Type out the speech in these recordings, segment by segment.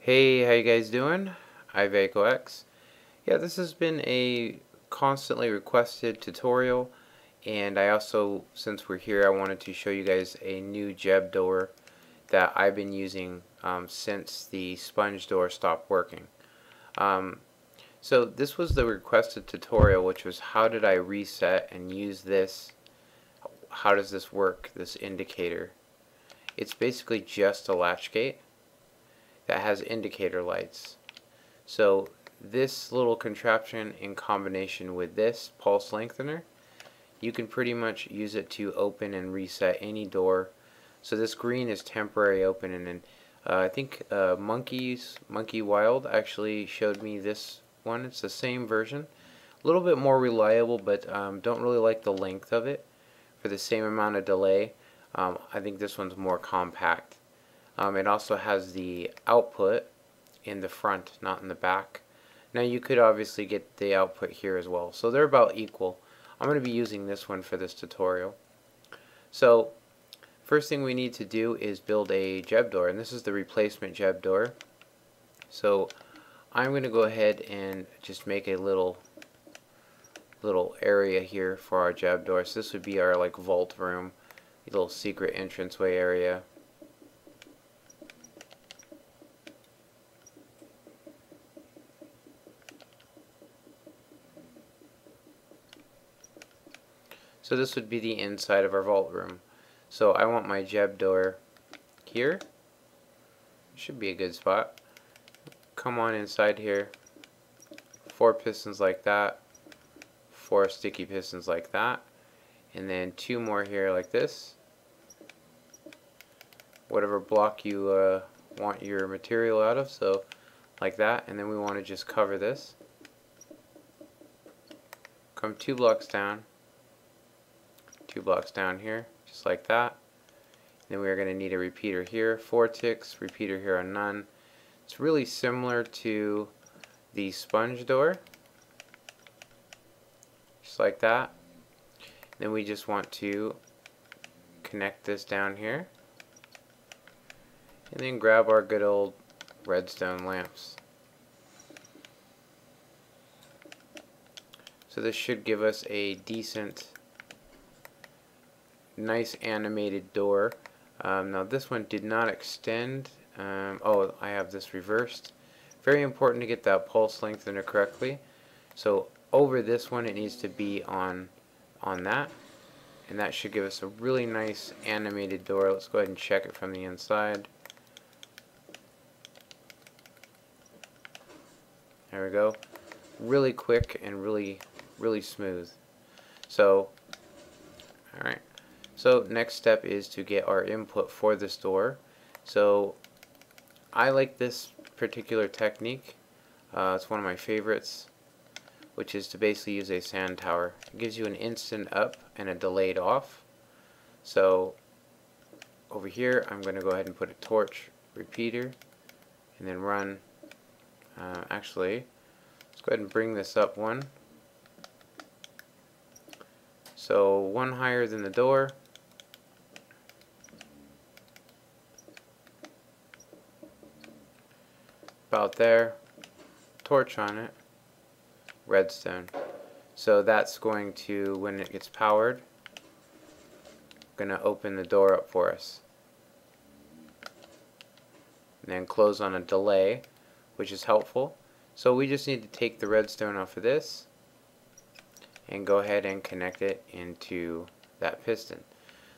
Hey, how you guys doing? iVacoX. Yeah, this has been a constantly requested tutorial, and I also, since we're here, I wanted to show you guys a new Jeb Door that I've been using since the sponge door stopped working. So this was the requested tutorial, which was how did I reset and use this, how does this work, this indicator. It's basically just a latch gate that has indicator lights. So this little contraption in combination with this pulse lengthener, you can pretty much use it to open and reset any door. So this green is temporary opening, and I think Monkey Wild actually showed me this one. It's the same version, a little bit more reliable, but don't really like the length of it for the same amount of delay. I think this one's more compact. It also has the output in the front, not in the back. Now you could obviously get the output here as well, so they're about equal. I'm going to be using this one for this tutorial. So first thing we need to do is build a Jeb Door, and this is the replacement Jeb Door. So I'm going to go ahead and just make a little area here for our Jeb Door. So this would be our like vault room, a little secret entranceway area. So this would be the inside of our vault room. So I want my Jeb Door here. Should be a good spot. Come on inside here. 4 pistons like that. 4 sticky pistons like that. And then 2 more here like this. Whatever block you want your material out of, so like that. And then we want to just cover this. Come 2 blocks down. 2 blocks down here, just like that. Then we are going to need a repeater here, 4 ticks, repeater here on none. It's really similar to the sponge door, just like that. Then we just want to connect this down here, and then grab our good old redstone lamps. So this should give us a decent, nice animated door. Now this one did not extend. Oh, I have this reversed. Very important to get that pulse lengthener correctly. So over this one it needs to be on that, and that should give us a really nice animated door. Let's go ahead and check it from the inside. There we go. Really quick and really smooth. So alright. So next step is to get our input for this door. So I like this particular technique. It's one of my favorites, which is to basically use a sand tower. It gives you an instant up and a delayed off. So over here I'm going to go ahead and put a torch repeater and then run. Actually, let's go ahead and bring this up one. So one higher than the door. About there, torch on it, redstone. So that's going to, when it gets powered, going to open the door up for us. And then close on a delay, which is helpful. So we just need to take the redstone off of this and go ahead and connect it into that piston.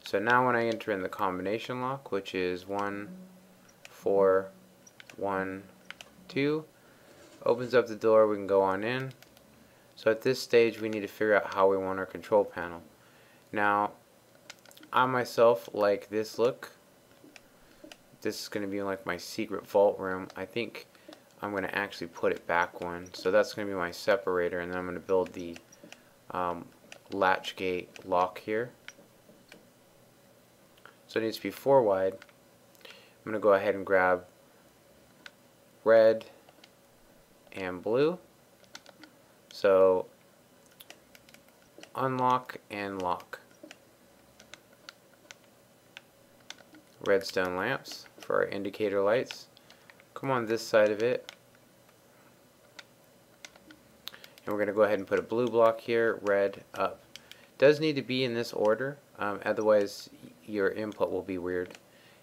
So now when I enter in the combination lock, which is 1, 4, 1, 2, opens up the door, we can go on in. So at this stage we need to figure out how we want our control panel. Now I myself like this look. This is going to be like my secret vault room. I think I'm going to actually put it back one. So that's going to be my separator, and then I'm going to build the latch gate lock here. So it needs to be 4 wide. I'm going to go ahead and grab red and blue. So unlock and lock. Redstone lamps for our indicator lights. come on this side of it, and we're going to go ahead and put a blue block here, red, up. Does need to be in this order, otherwise your input will be weird.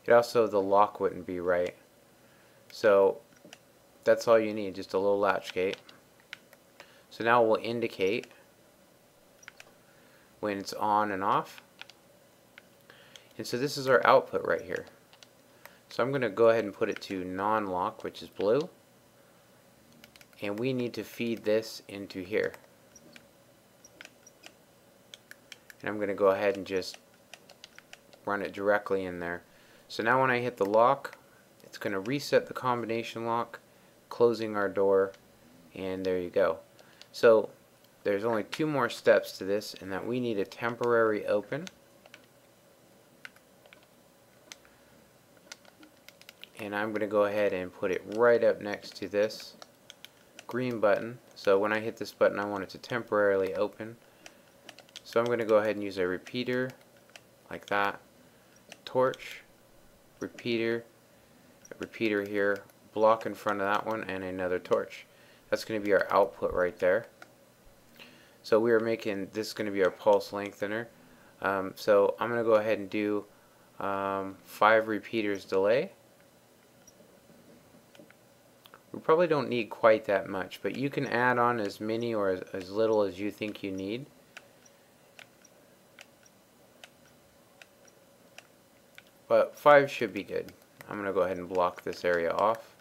It also, the lock wouldn't be right. So that's all you need, just a little latch gate. So now we'll indicate when it's on and off. And so this is our output right here. So I'm going to go ahead and put it to non-lock, which is blue. And we need to feed this into here. And I'm going to go ahead and just run it directly in there. So now when I hit the lock, it's going to reset the combination lock, closing our door, and there you go. So there's only two more steps to this, and that we need a temporary open. And I'm going to go ahead and put it right up next to this green button. So when I hit this button, I want it to temporarily open. So I'm going to go ahead and use a repeater like that, torch, repeater, a repeater here, block in front of that one, and another torch. That's going to be our output right there. So we are making this going to be our pulse lengthener. So I'm going to go ahead and do 5 repeaters delay. We probably don't need quite that much, but you can add on as many or as little as you think you need. But 5 should be good. I'm going to go ahead and block this area off.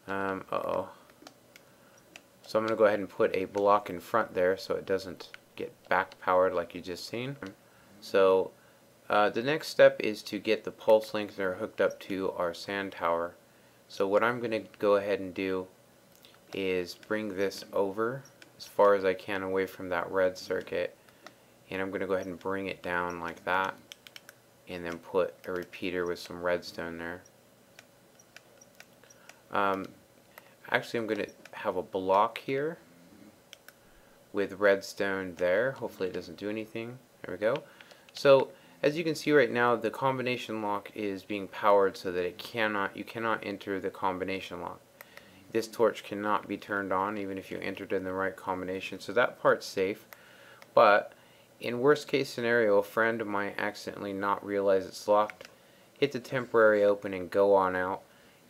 So I'm going to go ahead and put a block in front there so it doesn't get back powered like you just seen. So the next step is to get the pulse lengthener hooked up to our sand tower. So what I'm going to go ahead and do is bring this over as far as I can away from that red circuit, and I'm going to go ahead and bring it down like that, and then put a repeater with some redstone there. Actually, I'm going to have a block here with redstone there. Hopefully it doesn't do anything. There we go. So as you can see right now, the combination lock is being powered so that you cannot enter the combination lock. This torch cannot be turned on even if you entered in the right combination, so that part's safe. But in worst case scenario, a friend might accidentally not realize it's locked, hit the temporary open and go on out,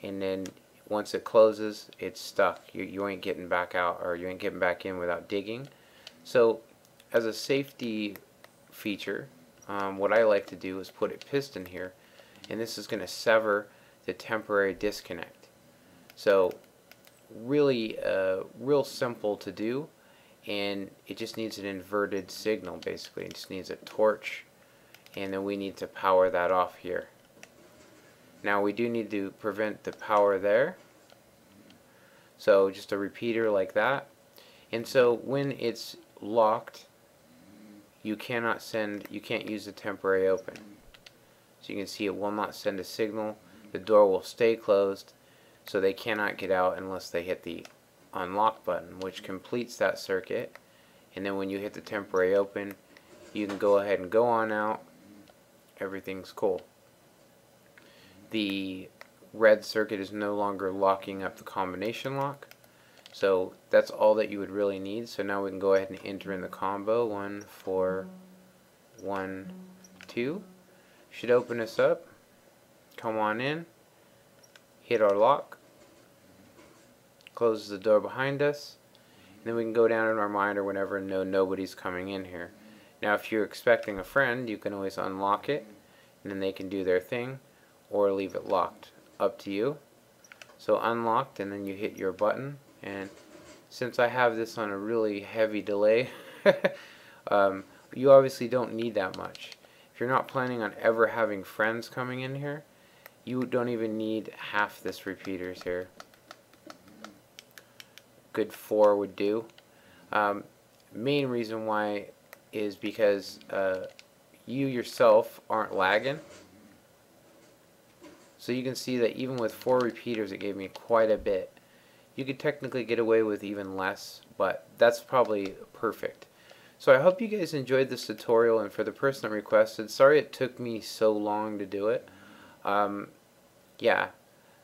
and then once it closes, it's stuck. You ain't getting back out, or you ain't getting back in without digging. So as a safety feature, what I like to do is put a piston here, and this is going to sever the temporary disconnect. So really real simple to do, and it just needs an inverted signal basically. It just needs a torch, and then we need to power that off here. Now we do need to prevent the power there, so just a repeater like that. And so when it's locked, you can't use the temporary open. So you can see it will not send a signal. The door will stay closed, so they cannot get out unless they hit the unlock button, which completes that circuit. And then when you hit the temporary open, you can go ahead and go on out. Everything's cool. The red circuit is no longer locking up the combination lock. So that's all that you would really need. So now we can go ahead and enter in the combo. 1, 4, 1, 2. Should open us up. Come on in. Hit our lock. Closes the door behind us. And then we can go down in our monitor whenever and know nobody's coming in here. Now if you're expecting a friend, you can always unlock it, and then they can do their thing, or leave it locked. Up to you. So unlocked, and then you hit your button. And since I have this on a really heavy delay, you obviously don't need that much. If you're not planning on ever having friends coming in here, you don't even need half this repeaters here. Good 4 would do. Main reason why is because you yourself aren't lagging. So you can see that even with 4 repeaters, it gave me quite a bit. You could technically get away with even less, but that's probably perfect. So I hope you guys enjoyed this tutorial, and for the person that requested, sorry it took me so long to do it. Yeah.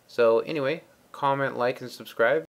So anyway, comment, like, and subscribe.